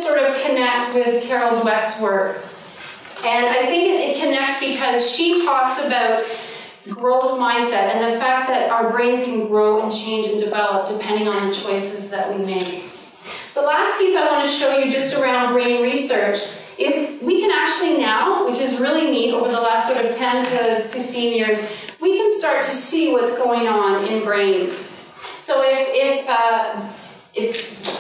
sort of connect with Carol Dweck's work. And I think it connects because she talks about growth mindset and the fact that our brains can grow and change and develop depending on the choices that we make. The last piece I want to show you just around brain research is we can actually now, which is really neat, over the last sort of 10 to 15 years, we can start to see what's going on in brains. So if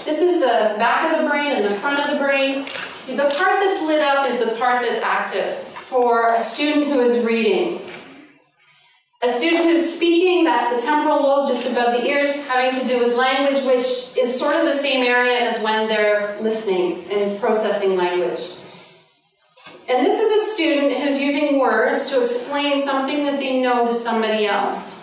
this is the back of the brain and the front of the brain, the part that's lit up is the part that's active for a student who is reading. A student who's speaking, that's the temporal lobe just above the ears, having to do with language, which is sort of the same area as when they're listening and processing language. And this is a student who's using words to explain something that they know to somebody else.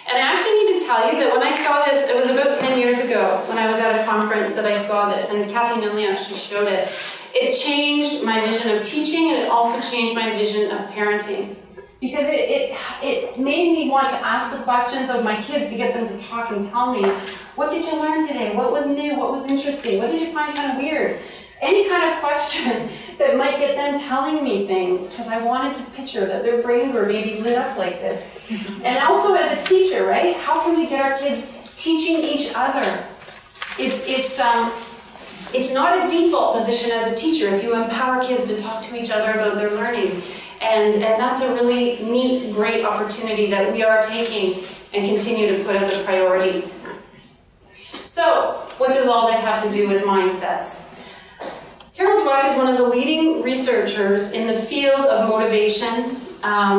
And I actually need to tell you that when I saw this, it was about 10 years ago when I was at a conference that I saw this, and Kathy Nunley actually showed it. It changed my vision of teaching, and it also changed my vision of parenting. Because it made me want to ask the questions of my kids to get them to talk and tell me, what did you learn today? What was new? What was interesting? What did you find kind of weird? Any kind of question that might get them telling me things, because I wanted to picture that their brains were maybe lit up like this. And also as a teacher, right? How can we get our kids teaching each other? It's not a default position as a teacher if you empower kids to talk to each other about their learning. And that's a really neat, great opportunity that we are taking and continue to put as a priority. So, what does all this have to do with mindsets? Carol Dweck is one of the leading researchers in the field of motivation.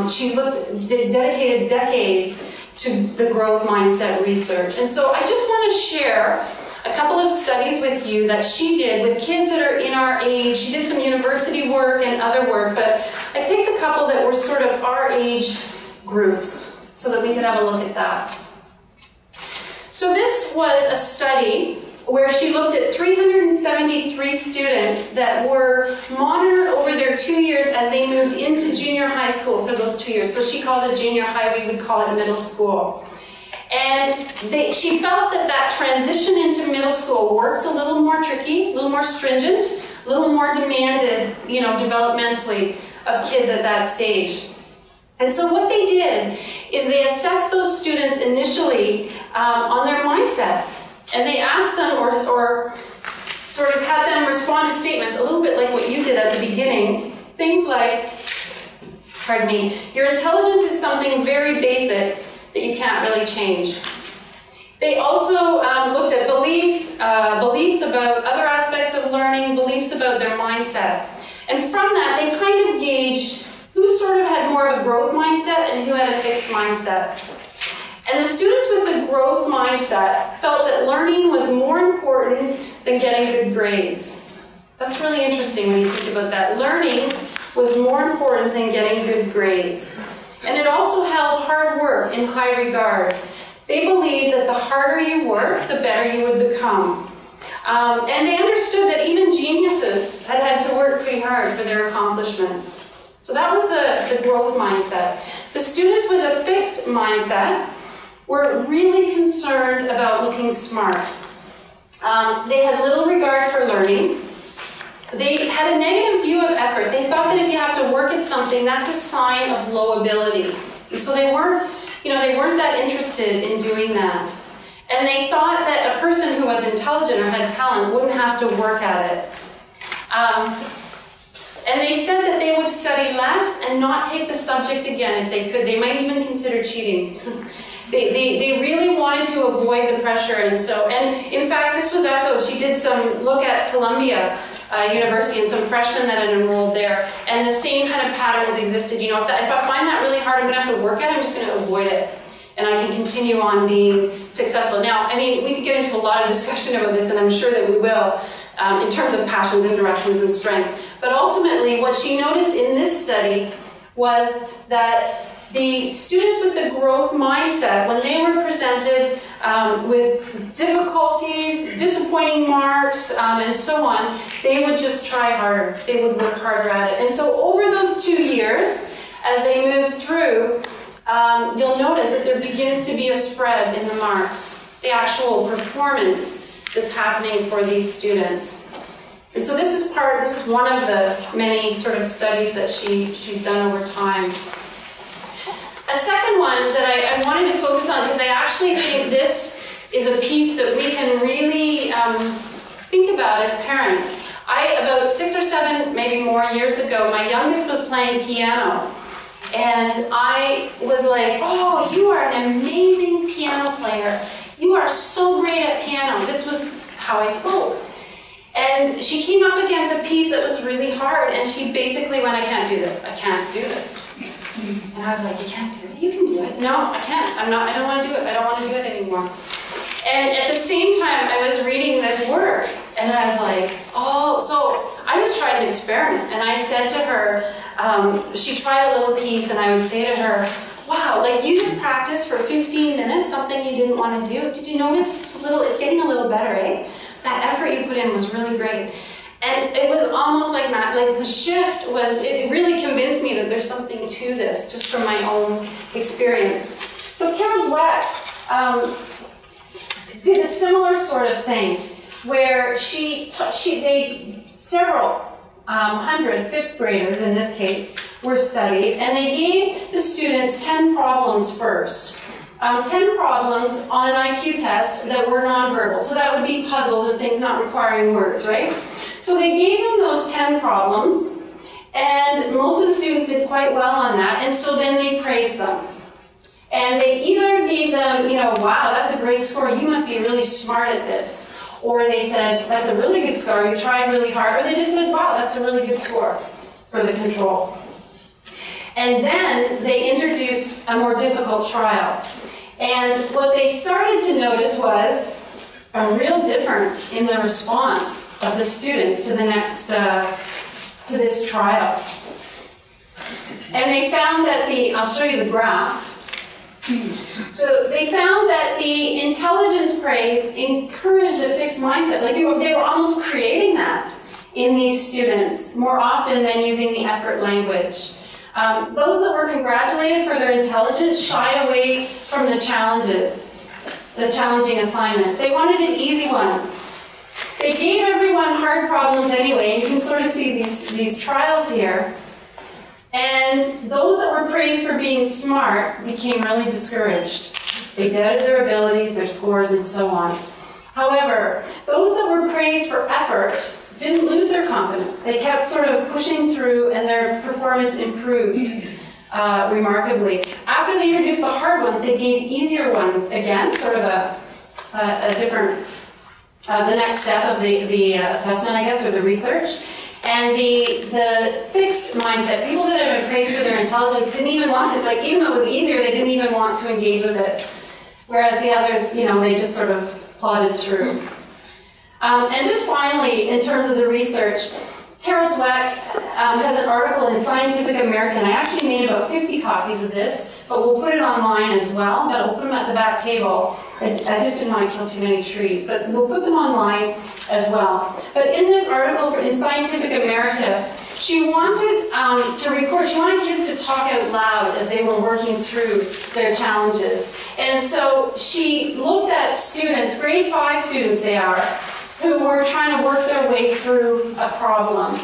She's dedicated decades to the growth mindset research. And so I just want to share a couple of studies with you that she did with kids that are in our age. She did some university work and other work, but I picked a couple that were sort of our age groups so that we could have a look at that. So this was a study where she looked at 373 students that were monitored over their 2 years as they moved into junior high school for those 2 years. So she calls it junior high, we would call it middle school. And she felt that that transition into middle school works a little more tricky, a little more stringent, a little more demanded, developmentally of kids at that stage. And so what they did is they assessed those students initially on their mindset. And they asked them or sort of had them respond to statements, a little bit like what you did at the beginning. Things like, pardon me, your intelligence is something very basic that you can't really change. They also looked at beliefs about other aspects of learning, beliefs about their mindset. And from that, they kind of gauged who sort of had more of a growth mindset and who had a fixed mindset. And the students with the growth mindset felt that learning was more important than getting good grades. That's really interesting when you think about that. Learning was more important than getting good grades. And it also held hard work in high regard. They believed that the harder you work, the better you would become. And they understood that even geniuses had to work pretty hard for their accomplishments. So that was the growth mindset. The students with a fixed mindset were really concerned about looking smart. They had little regard for learning. They had a negative view of effort. They thought that if you have to work at something, that's a sign of low ability. And so they weren't that interested in doing that. And they thought that a person who was intelligent or had talent wouldn't have to work at it. And they said that they would study less and not take the subject again if they could. They might even consider cheating. They really wanted to avoid the pressure, and in fact, this was echoed. She did some look at Columbia University and some freshmen that had enrolled there, and the same kind of patterns existed. If I find that really hard, I'm going to have to work at it, I'm just going to avoid it, and I can continue on being successful. Now, we could get into a lot of discussion about this, and I'm sure that we will, in terms of passions and directions and strengths. But ultimately, what she noticed in this study was that the students with the growth mindset, when they were presented with difficulties, disappointing marks, and so on, they would just try harder. They would work harder at it. And so over those 2 years, as they move through, you'll notice that there begins to be a spread in the marks, the actual performance that's happening for these students. And so this is one of the many sort of studies that she's done over time. A second one that I wanted to focus on, because I actually think this is a piece that we can really think about as parents. About 6 or 7, maybe more years ago, my youngest was playing piano. And I was like, oh, you are an amazing piano player. You are so great at piano. This was how I spoke. And she came up against a piece that was really hard, and she basically went, I can't do this. I can't do this. And I was like, you can't do it. You can do it. No, I can't. I don't want to do it. I don't want to do it anymore. And at the same time, I was reading this work, and I was like, oh, so I just tried an experiment. And I said to her, she tried a little piece, and I would say to her, wow, like you just practiced for 15 minutes, something you didn't want to do. Did you notice it's getting a little better, eh? That effort you put in was really great. And it was almost like the shift it really convinced me that there's something to this, just from my own experience. So Carol Dweck did a similar sort of thing, where several hundred fifth graders in this case were studied, and they gave the students 10 problems first. 10 problems on an IQ test that were nonverbal. So that would be puzzles and things not requiring words, right? So they gave them those 10 problems, and most of the students did quite well on that, and so then they praised them. And they either gave them, wow, that's a great score, you must be really smart at this. Or they said, that's a really good score, you tried really hard. Or they just said, wow, that's a really good score for the control. And then they introduced a more difficult trial. And what they started to notice was a real difference in the response of the students to to this trial. And they found that I'll show you the graph. So they found that the intelligence praise encouraged a fixed mindset. Like they were almost creating that in these students more often than using the effort language. Those that were congratulated for their intelligence shied away from the challenging assignments. They wanted an easy one. They gave everyone hard problems anyway, and you can sort of see these trials here. And those that were praised for being smart became really discouraged. They doubted their abilities, their scores, and so on. However, those that were praised for effort didn't lose their confidence. They kept sort of pushing through, and their performance improved remarkably. After they introduced the hard ones, they gave easier ones again, sort of a different, the next step of the assessment, I guess, or the research. And the fixed mindset, people that had been praised for their intelligence didn't even want it, like even though it was easier, they didn't even want to engage with it. Whereas the others, they just sort of plodded through. And just finally, in terms of the research, Carol Dweck has an article in Scientific American. I actually made about 50 copies of this, but we'll put it online as well, but we'll put them at the back table. I just didn't want to kill too many trees, but we'll put them online as well. But in this article in Scientific America, she wanted she wanted kids to talk out loud as they were working through their challenges. And so she looked at students, grade 5 students they are, who were trying to work their way through a problem.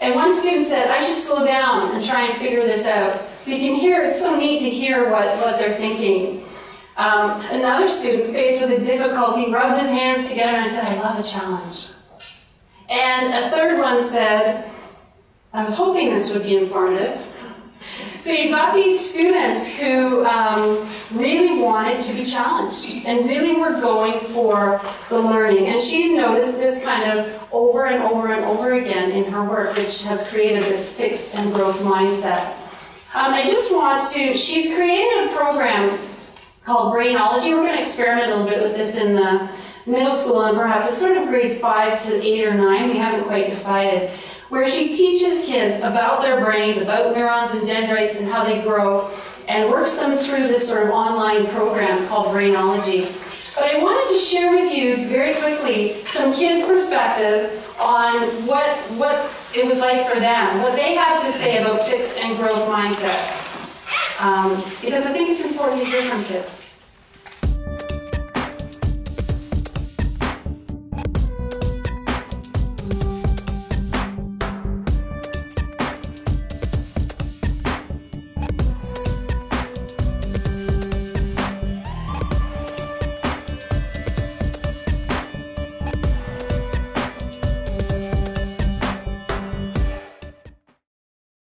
And one student said, I should slow down and try and figure this out. So you can hear, it's so neat to hear what they're thinking. Another student, faced with a difficulty, rubbed his hands together and said, I love a challenge. And a third one said, I was hoping this would be informative. So you've got these students who really wanted to be challenged and really were going for the learning. And she's noticed this kind of over and over and over again in her work, which has created this fixed and growth mindset. She's created a program called Brainology. We're going to experiment a little bit with this in the middle school, and perhaps it's sort of grades 5 to 8 or 9, we haven't quite decided, where she teaches kids about their brains, about neurons and dendrites and how they grow, and works them through this sort of online program called Brainology. But I wanted to share with you very quickly some kids' perspective on what it was like for them, what they have to say about fixed and growth mindset. Because I think it's important to hear from kids.